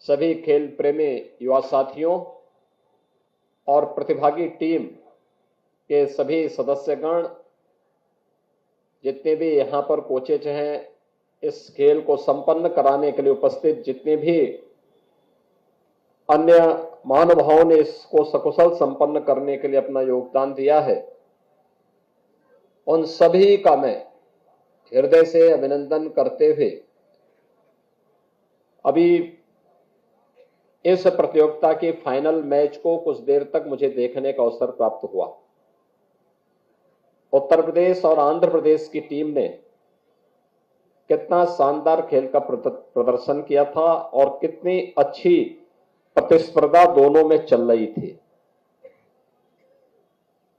सभी खेल प्रेमी युवा साथियों और प्रतिभागी टीम के सभी सदस्यगण, जितने भी यहाँ पर कोचेज हैं, इस खेल को संपन्न कराने के लिए उपस्थित जितने भी अन्य महानुभावों ने इसको सकुशल संपन्न करने के लिए अपना योगदान दिया है, उन सभी का मैं हृदय से अभिनंदन करते हुए अभी इस प्रतियोगिता के फाइनल मैच को कुछ देर तक मुझे देखने का अवसर प्राप्त हुआ। उत्तर प्रदेश और आंध्र प्रदेश की टीम ने कितना शानदार खेल का प्रदर्शन किया था और कितनी अच्छी प्रतिस्पर्धा दोनों में चल रही थी।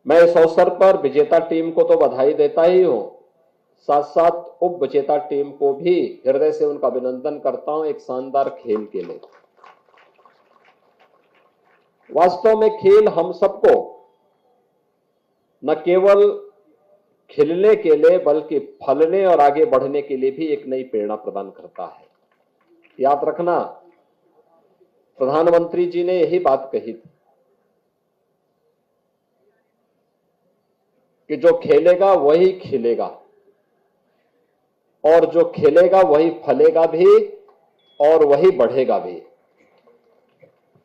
मैं इस अवसर पर विजेता टीम को तो बधाई देता ही हूं, साथ साथ उप विजेता टीम को भी हृदय से उनका अभिनंदन करता हूं एक शानदार खेल के लिए। वास्तव में खेल हम सबको न केवल खेलने के लिए बल्कि फलने और आगे बढ़ने के लिए भी एक नई प्रेरणा प्रदान करता है। याद रखना, प्रधानमंत्री जी ने यही बात कही थी कि जो खेलेगा वही खिलेगा और जो खेलेगा वही फलेगा भी और वही बढ़ेगा भी।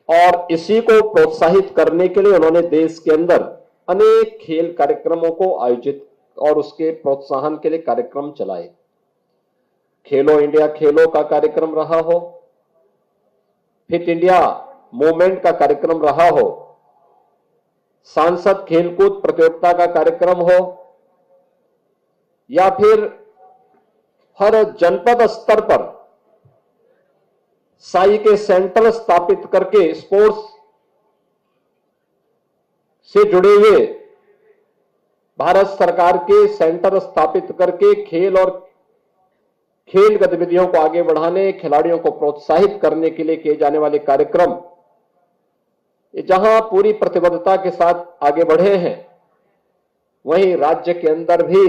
और इसी को प्रोत्साहित करने के लिए उन्होंने देश के अंदर अनेक खेल कार्यक्रमों को आयोजित और उसके प्रोत्साहन के लिए कार्यक्रम चलाए। खेलो इंडिया खेलो का कार्यक्रम रहा हो, फिट इंडिया मूवमेंट का कार्यक्रम रहा हो, सांसद खेलकूद प्रतियोगिता का कार्यक्रम हो, या फिर हर जनपद स्तर पर साई के सेंटर स्थापित करके स्पोर्ट्स से जुड़े हुए भारत सरकार के सेंटर स्थापित करके खेल और खेल गतिविधियों को आगे बढ़ाने, खिलाड़ियों को प्रोत्साहित करने के लिए किए जाने वाले कार्यक्रम, जहां पूरी प्रतिबद्धता के साथ आगे बढ़े हैं, वहीं राज्य के अंदर भी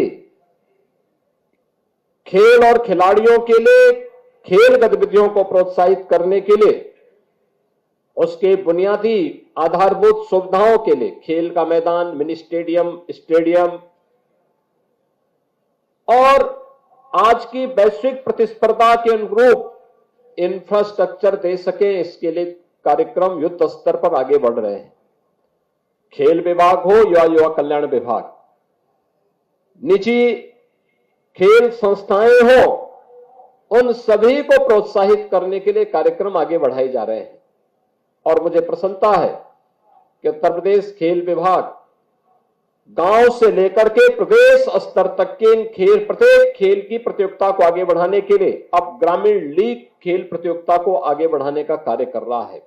खेल और खिलाड़ियों के लिए खेल गतिविधियों को प्रोत्साहित करने के लिए उसके बुनियादी आधारभूत सुविधाओं के लिए खेल का मैदान, मिनी स्टेडियम और आज की वैश्विक प्रतिस्पर्धा के अनुरूप इंफ्रास्ट्रक्चर दे सके, इसके लिए कार्यक्रम युद्ध स्तर पर आगे बढ़ रहे हैं। खेल विभाग हो या युवा कल्याण विभाग, निजी खेल संस्थाएं हो, उन सभी को प्रोत्साहित करने के लिए कार्यक्रम आगे बढ़ाए जा रहे हैं। और मुझे प्रसन्नता है कि उत्तर प्रदेश खेल विभाग गांव से लेकर के प्रदेश स्तर तक के प्रत्येक खेल की प्रतियोगिता को आगे बढ़ाने के लिए अब ग्रामीण लीग खेल प्रतियोगिता को आगे बढ़ाने का कार्य कर रहा है।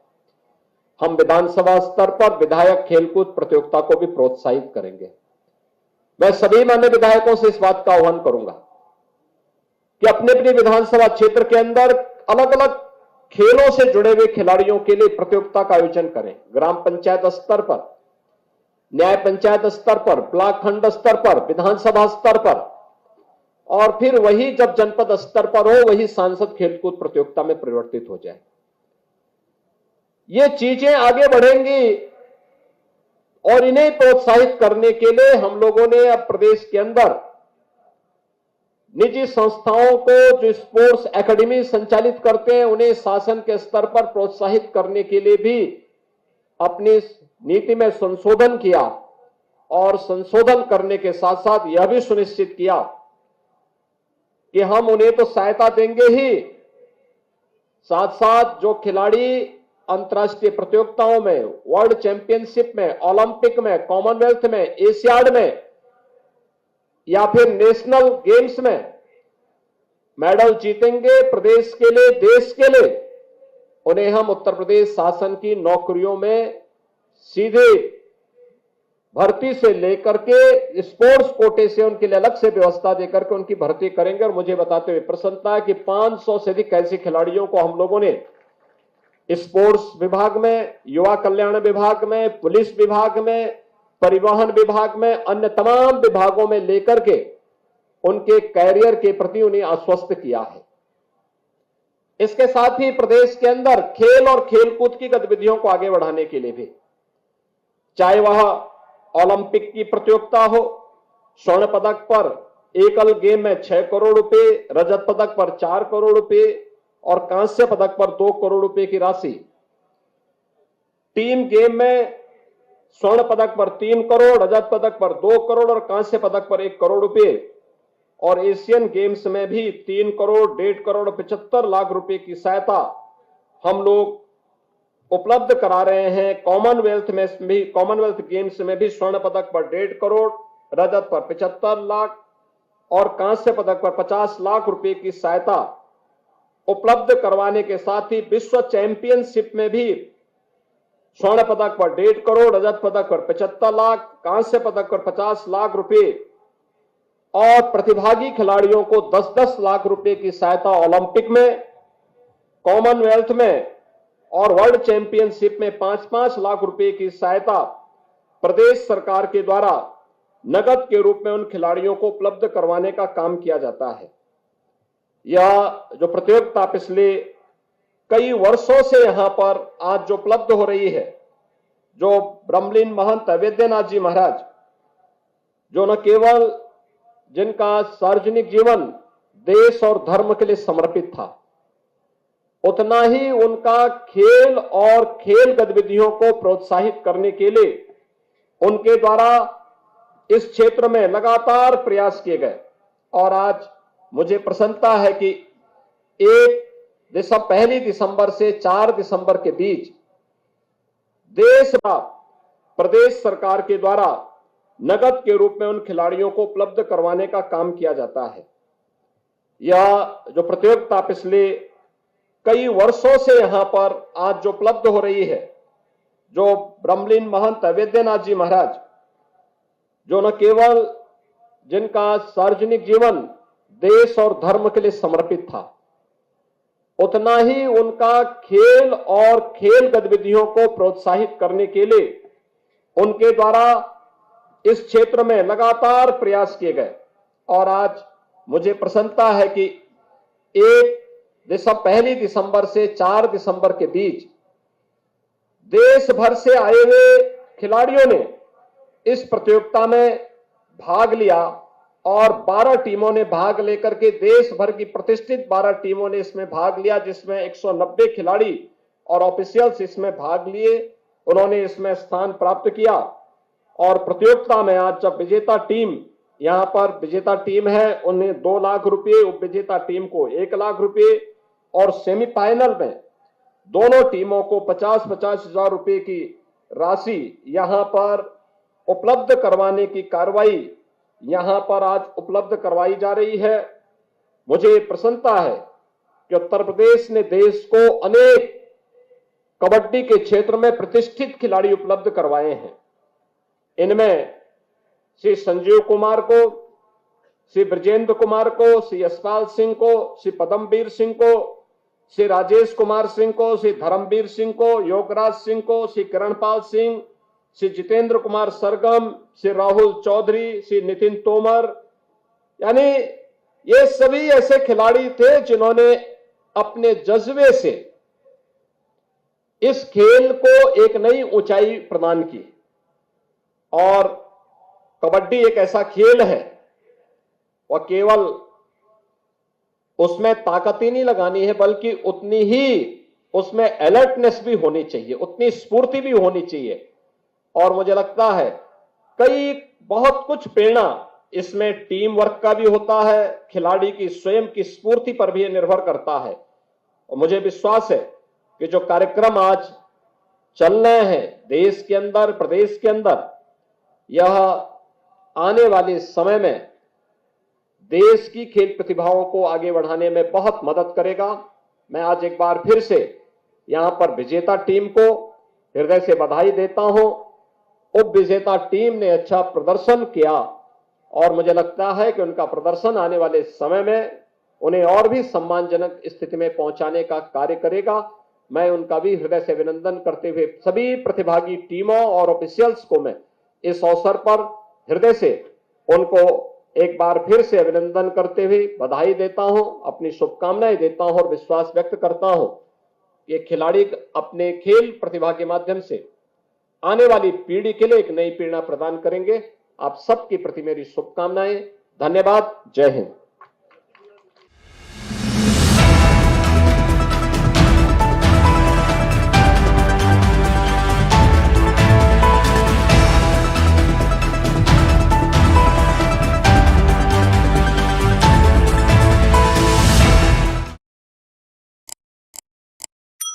हम विधानसभा स्तर पर विधायक खेलकूद प्रतियोगिता को भी प्रोत्साहित करेंगे। मैं सभी मान्य विधायकों से इस बात का आह्वान करूंगा कि अपने अपने विधानसभा क्षेत्र के अंदर अलग अलग खेलों से जुड़े हुए खिलाड़ियों के लिए प्रतियोगिता का आयोजन करें। ग्राम पंचायत स्तर पर, न्याय पंचायत स्तर पर, ब्लॉक खंड स्तर पर, विधानसभा स्तर पर, और फिर वही जब जनपद स्तर पर हो वही सांसद खेलकूद प्रतियोगिता में परिवर्तित हो जाए। ये चीजें आगे बढ़ेंगी और इन्हें प्रोत्साहित करने के लिए हम लोगों ने अब प्रदेश के अंदर निजी संस्थाओं को जो स्पोर्ट्स एकेडमी संचालित करते हैं उन्हें शासन के स्तर पर प्रोत्साहित करने के लिए भी अपनी नीति में संशोधन किया और संशोधन करने के साथ साथ यह भी सुनिश्चित किया कि हम उन्हें तो सहायता देंगे ही, साथ साथ जो खिलाड़ी अंतर्राष्ट्रीय प्रतियोगिताओं में, वर्ल्ड चैंपियनशिप में, ओलंपिक में, कॉमनवेल्थ में, एशियाड में या फिर नेशनल गेम्स में मेडल जीतेंगे प्रदेश के लिए, देश के लिए, उन्हें हम उत्तर प्रदेश शासन की नौकरियों में सीधे भर्ती से लेकर के स्पोर्ट्स कोटे से उनके लिए अलग से व्यवस्था देकर के उनकी भर्ती करेंगे। और मुझे बताते हुए प्रसन्नता है कि 500 से अधिक ऐसे खिलाड़ियों को हम लोगों ने स्पोर्ट्स विभाग में, युवा कल्याण विभाग में, पुलिस विभाग में, परिवहन विभाग में, अन्य तमाम विभागों में लेकर के उनके कैरियर के प्रति उन्हें आश्वस्त किया है। इसके साथ ही प्रदेश के अंदर खेल और खेलकूद की गतिविधियों को आगे बढ़ाने के लिए भी, चाहे वह ओलंपिक की प्रतियोगिता हो, स्वर्ण पदक पर एकल गेम में 6 करोड़ रुपए, रजत पदक पर 4 करोड़ रुपए और कांस्य पदक पर 2 करोड़ रुपए की राशि, टीम गेम में स्वर्ण पदक पर 3 करोड़, रजत पदक पर 2 करोड़ और कांस्य पदक पर 1 करोड़ रुपए, और एशियन गेम्स में भी 3 करोड़, 1.5 करोड़ 75 लाख रुपए की सहायता हम लोग उपलब्ध करा रहे हैं। कॉमनवेल्थ गेम्स में भी स्वर्ण पदक पर 1.5 करोड़, रजत पर 75 लाख और कांस्य पदक पर 50 लाख रुपए की सहायता उपलब्ध करवाने के साथ ही विश्व चैंपियनशिप में भी स्वर्ण पदक पर 1.5 करोड़, रजत पदक पर 75 लाख, कांस्य पदक पर 50 लाख रुपए और प्रतिभागी खिलाड़ियों को 10-10 लाख रुपए की सहायता ओलंपिक में, कॉमनवेल्थ में और वर्ल्ड चैंपियनशिप में 5-5 लाख रुपए की सहायता प्रदेश सरकार के द्वारा नगद के रूप में उन खिलाड़ियों को उपलब्ध करवाने का काम किया जाता है। यह जो प्रतियोगिता पिछले कई वर्षों से यहां पर आज जो उपलब्ध हो रही है, जो ब्रह्मलीन महंत अवैधनाथ जी महाराज, जो न केवल जिनका सार्वजनिक जीवन देश और धर्म के लिए समर्पित था, उतना ही उनका खेल और खेल गतिविधियों को प्रोत्साहित करने के लिए उनके द्वारा इस क्षेत्र में लगातार प्रयास किए गए। और आज मुझे प्रसन्नता है कि 1 दिसंबर से 4 दिसंबर के बीच देश का प्रदेश सरकार के द्वारा नगद के रूप में उन खिलाड़ियों को उपलब्ध करवाने का काम किया जाता है। यह जो प्रतियोगिता पिछले कई वर्षों से यहां पर आज जो उपलब्ध हो रही है, जो ब्रह्मलीन महंत अवैधनाथ जी महाराज, जो न केवल जिनका सार्वजनिक जीवन देश और धर्म के लिए समर्पित था, उतना ही उनका खेल और खेल गतिविधियों को प्रोत्साहित करने के लिए उनके द्वारा इस क्षेत्र में लगातार प्रयास किए गए। और आज मुझे प्रसन्नता है कि 1 दिसंबर से 4 दिसंबर के बीच देश भर से आए हुए खिलाड़ियों ने इस प्रतियोगिता में भाग लिया और 12 टीमों ने भाग लेकर के देश भर की प्रतिष्ठित 12 टीमों ने इसमें भाग लिया, जिसमें 190 खिलाड़ी और ऑफिशियल्स इसमें भाग लिए। उन्होंने इसमें स्थान प्राप्त किया और प्रतियोगिता में आज जब विजेता टीम, यहां पर विजेता टीम है, उन्हें 2 लाख रुपए, उप विजेता टीम को 1 लाख रुपए और सेमीफाइनल में दोनों टीमों को 50-50 हजार रुपए की राशि यहां पर उपलब्ध करवाने की कार्रवाई यहां पर आज उपलब्ध करवाई जा रही है। मुझे प्रसन्नता है कि उत्तर प्रदेश ने देश को अनेक कबड्डी के क्षेत्र में प्रतिष्ठित खिलाड़ी उपलब्ध करवाए हैं। इनमें श्री संजीव कुमार को, श्री ब्रजेंद्र कुमार को, श्री यशपाल सिंह को, श्री पदमवीर सिंह को, श्री राजेश कुमार सिंह को, श्री धर्मवीर सिंह को, योगराज सिंह को, श्री किरणपाल सिंह, श्री जितेंद्र कुमार सरगम, श्री राहुल चौधरी, श्री नितिन तोमर, यानी ये सभी ऐसे खिलाड़ी थे जिन्होंने अपने जज्बे से इस खेल को एक नई ऊंचाई प्रदान की। और कबड्डी एक ऐसा खेल है, वह केवल उसमें ताकत ही नहीं लगानी है, बल्कि उतनी ही उसमें अलर्टनेस भी होनी चाहिए, उतनी स्फूर्ति भी होनी चाहिए। और मुझे लगता है बहुत कुछ प्रेरणा इसमें टीम वर्क का भी होता है, खिलाड़ी की स्वयं की स्फूर्ति पर भी निर्भर करता है। और मुझे विश्वास है कि जो कार्यक्रम आज चल रहे हैं देश के अंदर, प्रदेश के अंदर, यह आने वाले समय में देश की खेल प्रतिभाओं को आगे बढ़ाने में बहुत मदद करेगा। मैं आज एक बार फिर से यहां पर विजेता टीम को हृदय से बधाई देता हूं। उप विजेता टीम ने अच्छा प्रदर्शन किया और मुझे लगता है कि उनका प्रदर्शन आने वाले समय में उन्हें और भी सम्मानजनक स्थिति में पहुंचाने का कार्य करेगा। मैं उनका भी हृदय से अभिनंदन करते हुए सभी प्रतिभागी टीमों और ऑफिशियल्स को मैं इस अवसर पर हृदय से उनको एक बार फिर से अभिनंदन करते हुए बधाई देता हूं, अपनी शुभकामनाएं देता हूं और विश्वास व्यक्त करता हूं ये खिलाड़ी अपने खेल प्रतिभा के माध्यम से आने वाली पीढ़ी के लिए एक नई प्रेरणा प्रदान करेंगे। आप सबके प्रति मेरी शुभकामनाएं। धन्यवाद। जय हिंद।